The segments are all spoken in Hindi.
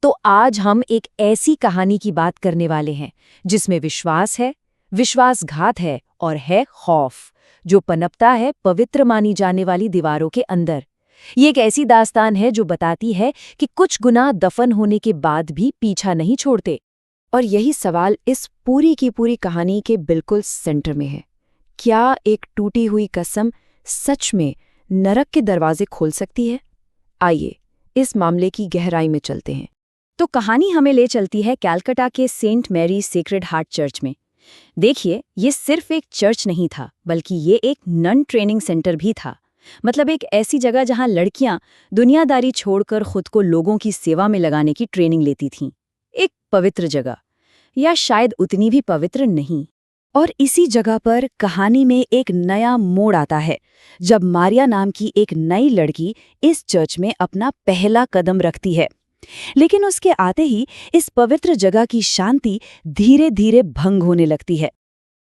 तो आज हम एक ऐसी कहानी की बात करने वाले हैं जिसमें विश्वास है, विश्वासघात है और है खौफ, जो पनपता है पवित्र मानी जाने वाली दीवारों के अंदर। ये एक ऐसी दास्तान है जो बताती है कि कुछ गुनाह दफन होने के बाद भी पीछा नहीं छोड़ते। और यही सवाल इस पूरी की पूरी कहानी के बिल्कुल सेंटर में है। क्या एक टूटी हुई कसम सच में नरक के दरवाजे खोल सकती है? आइए इस मामले की गहराई में चलते हैं। तो कहानी हमें ले चलती है कलकत्ता के Saint Mary Sacred Heart Church में। देखिए, ये सिर्फ एक चर्च नहीं था, बल्कि ये एक नन ट्रेनिंग सेंटर भी था। मतलब एक ऐसी जगह जहां लड़कियां दुनियादारी छोड़कर खुद को लोगों की सेवा में लगाने की ट्रेनिंग लेती थीं। एक पवित्र जगह, या शायद उतनी भी पवित्र नहीं। और इसी जगह पर कहानी में एक नया मोड़ आता है, जब मारिया नाम की एक नई लड़की इस चर्च में अपना पहला कदम रखती है। लेकिन उसके आते ही इस पवित्र जगह की शांति धीरे धीरे भंग होने लगती है।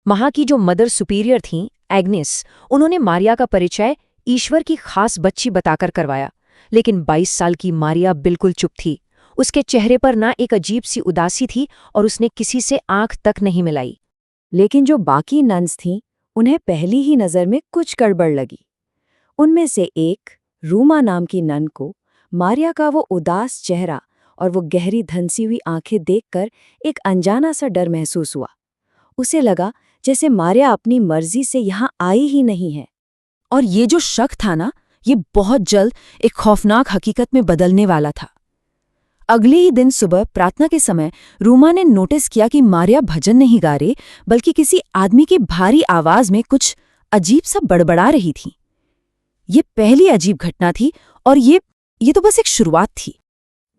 वहां की जो मदर सुपीरियर थीं, एग्नेस, उन्होंने मारिया का परिचय ईश्वर की खास बच्ची बताकर करवाया। लेकिन 22 साल की मारिया बिल्कुल चुप थी। उसके चेहरे पर ना एक अजीब सी उदासी थी और उसने किसी से आंख तक नहीं मिलाई। लेकिन जो बाकी नन्स थीं, उन्हें पहली ही नजर में कुछ गड़बड़ लगी। उनमें से एक, रूमा नाम की नन को मारिया का वो उदास चेहरा और वो गहरी धंसी हुई आंखें देखकर एक अनजाना सा डर महसूस हुआ। उसे लगा जैसे मारिया अपनी मर्जी से यहाँ आई ही नहीं है। और ये जो शक था ना, ये बहुत जल्द एक खौफनाक हकीकत में बदलने वाला था। अगले ही दिन सुबह प्रार्थना के समय रूमा ने नोटिस किया कि मारिया भजन नहीं गा रही, बल्कि किसी आदमी की भारी आवाज में कुछ अजीब सा बड़बड़ा रही थी। ये पहली अजीब घटना थी और ये तो बस एक शुरुआत थी।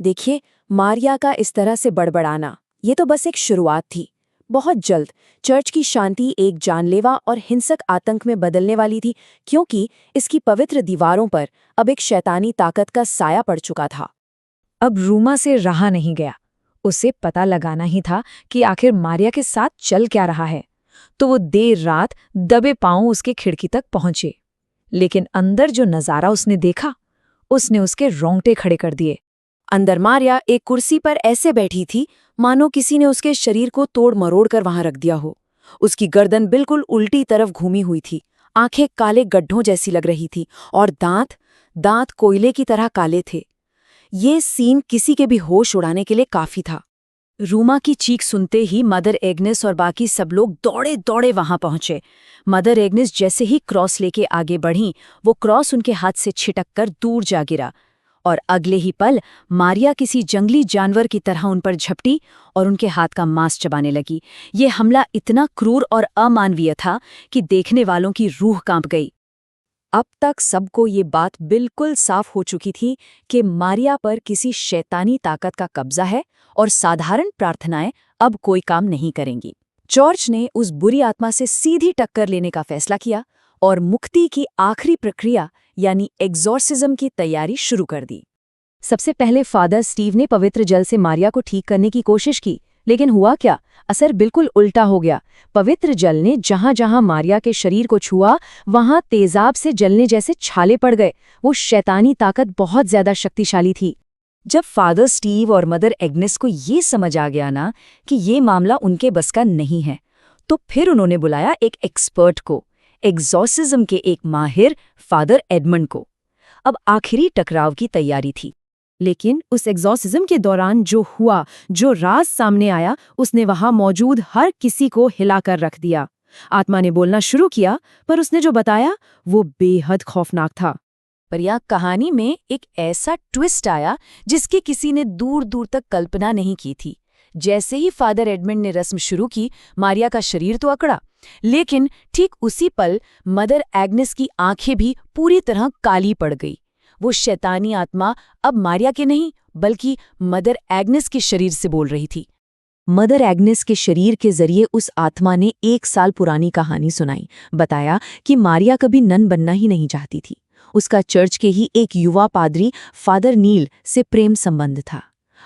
देखिए, मारिया का इस तरह से बड़बड़ाना, ये तो बस एक शुरुआत थी। बहुत जल्द चर्च की शांति एक जानलेवा और हिंसक आतंक में बदलने वाली थी, क्योंकि इसकी पवित्र दीवारों पर अब एक शैतानी ताकत का साया पड़ चुका था। अब रूमा से रहा नहीं गया। उसे पता लगाना ही था कि आखिर मारिया के साथ चल क्या रहा है। तो वो देर रात दबे पांव उसके खिड़की तक पहुंचे। लेकिन अंदर जो नजारा उसने देखा, उसने उसके रोंगटे खड़े कर दिए। अंदर मारिया एक कुर्सी पर ऐसे बैठी थी मानो किसी ने उसके शरीर को तोड़ मरोड़ कर वहां रख दिया हो। उसकी गर्दन बिल्कुल उल्टी तरफ घूमी हुई थी, आंखें काले गड्ढों जैसी लग रही थी और दांत कोयले की तरह काले थे। ये सीन किसी के भी होश उड़ाने के लिए काफी था। रूमा की चीख सुनते ही मदर एग्नेस और बाकी सब लोग दौड़े दौड़े वहां पहुंचे। मदर एग्नेस जैसे ही क्रॉस लेके आगे बढ़ीं, वो क्रॉस उनके हाथ से छिटक कर दूर जा गिरा। और अगले ही पल मारिया किसी जंगली जानवर की तरह उन पर झपटी और उनके हाथ का मांस चबाने लगी। ये हमला इतना क्रूर और अमानवीय था कि देखने वालों की रूह कांप गई। अब तक सबको ये बात बिल्कुल साफ हो चुकी थी कि मारिया पर किसी शैतानी ताकत का कब्जा है और साधारण प्रार्थनाएं अब कोई काम नहीं करेंगी। चर्च ने उस बुरी आत्मा से सीधी टक्कर लेने का फैसला किया और मुक्ति की आखिरी प्रक्रिया यानी एग्जॉर्सिज्म की तैयारी शुरू कर दी। सबसे पहले फादर स्टीव ने पवित्र जल से मारिया को ठीक करने की कोशिश की, लेकिन हुआ क्या? असर बिल्कुल उल्टा हो गया। पवित्र जल ने जहां जहां मारिया के शरीर को छुआ, वहां तेजाब से जलने जैसे छाले पड़ गए। वो शैतानी ताकत बहुत ज्यादा शक्तिशाली थी। जब फादर स्टीव और मदर एग्नेस को ये समझ आ गया ना कि ये मामला उनके बस का नहीं है, तो फिर उन्होंने बुलाया एक एक्सपर्ट को, एग्जॉर्सिज्म के एक माहिर फादर एडमंड को। अब आखिरी टकराव की तैयारी थी। लेकिन उस एग्जॉर्सिज्म के दौरान जो हुआ, जो राज सामने आया, उसने वहां मौजूद हर किसी को हिलाकर रख दिया। आत्मा ने बोलना शुरू किया, पर उसने जो बताया वो बेहद खौफनाक था। पर यह कहानी में एक ऐसा ट्विस्ट आया जिसकी किसी ने दूर दूर तक कल्पना नहीं की थी। जैसे ही फादर एडमंड ने रस्म शुरू की, मारिया का शरीर तो अकड़ा, लेकिन ठीक उसी पल मदर एग्नेस की आंखें भी पूरी तरह काली पड़ गई। वो शैतानी आत्मा अब मारिया के नहीं, बल्कि मदर एग्नेस के शरीर से बोल रही थी। मदर एग्नेस के शरीर के जरिए उस आत्मा ने 1 साल पुरानी कहानी सुनाई। बताया कि मारिया कभी नन बनना ही नहीं चाहती थी। उसका चर्च के ही एक युवा पादरी फादर नील से प्रेम संबंध था,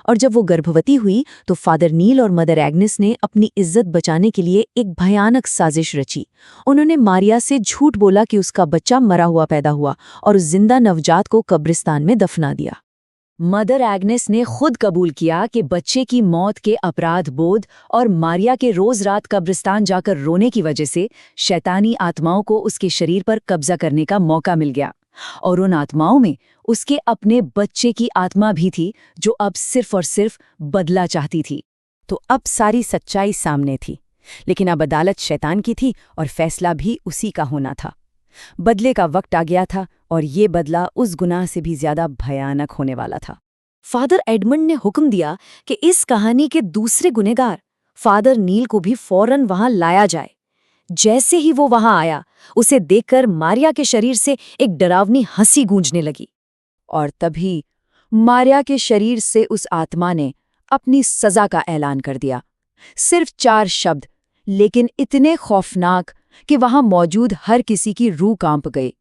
और जब वो गर्भवती हुई तो फादर नील और मदर एग्नेस ने अपनी इज्जत बचाने के लिए एक भयानक साजिश रची। उन्होंने मारिया से झूठ बोला कि उसका बच्चा मरा हुआ पैदा हुआ और उस जिंदा नवजात को कब्रिस्तान में दफना दिया। मदर एग्नेस ने खुद कबूल किया कि बच्चे की मौत के अपराध बोध और मारिया के रोज रात कब्रिस्तान जाकर रोने की वजह से शैतानी आत्माओं को उसके शरीर पर कब्जा करने का मौका मिल गया, और उन आत्माओं में उसके अपने बच्चे की आत्मा भी थी जो अब सिर्फ और सिर्फ बदला चाहती थी। तो अब सारी सच्चाई सामने थी, लेकिन अब अदालत शैतान की थी और फैसला भी उसी का होना था। बदले का वक्त आ गया था और ये बदला उस गुनाह से भी ज्यादा भयानक होने वाला था। फादर एडमंड ने हुक्म दिया कि इस कहानी के दूसरे गुनहगार फादर नील को भी फौरन वहां लाया जाए। जैसे ही वो वहां आया, उसे देखकर मारिया के शरीर से एक डरावनी हंसी गूंजने लगी, और तभी मारिया के शरीर से उस आत्मा ने अपनी सजा का ऐलान कर दिया। सिर्फ 4 शब्द, लेकिन इतने खौफनाक कि वहां मौजूद हर किसी की रूह कांप गई।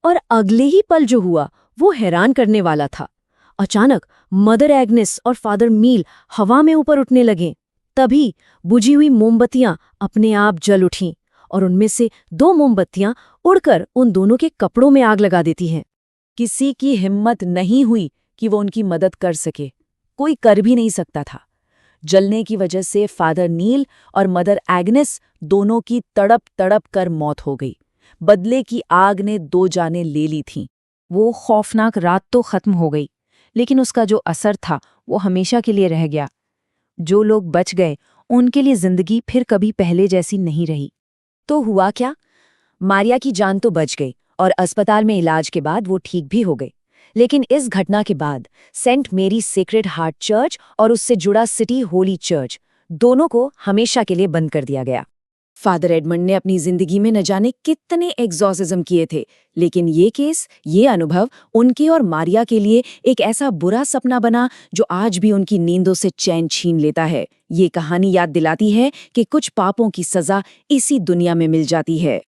और अगले ही पल जो हुआ वो हैरान करने वाला था। अचानक मदर एग्नेस और फादर मील हवा में ऊपर उठने लगे। तभी बुझी हुई मोमबत्तियां अपने आप जल उठीं और उनमें से 2 मोमबत्तियां उड़कर उन दोनों के कपड़ों में आग लगा देती हैं। किसी की हिम्मत नहीं हुई कि वो उनकी मदद कर सके, कोई कर भी नहीं सकता था। जलने की वजह से फादर नील और मदर एग्नेस दोनों की तड़प तड़प कर मौत हो गई। बदले की आग ने 2 जानें ले ली थीं। वो खौफनाक रात तो खत्म हो गई, लेकिन उसका जो असर था वो हमेशा के लिए रह गया। जो लोग बच गए उनके लिए जिंदगी फिर कभी पहले जैसी नहीं रही। तो हुआ क्या? मारिया की जान तो बच गई और अस्पताल में इलाज के बाद वो ठीक भी हो गई। लेकिन इस घटना के बाद सेंट मेरी सेक्रेड हार्ट चर्च और उससे जुड़ा सिटी होली चर्च दोनों को हमेशा के लिए बंद कर दिया गया। फादर एडमंड ने अपनी जिंदगी में न जाने कितने एग्जॉर्सिज्म किए थे, लेकिन ये केस, ये अनुभव उनके और मारिया के लिए एक ऐसा बुरा सपना बना जो आज भी उनकी नींदों से चैन छीन लेता है। ये कहानी याद दिलाती है कि कुछ पापों की सजा इसी दुनिया में मिल जाती है।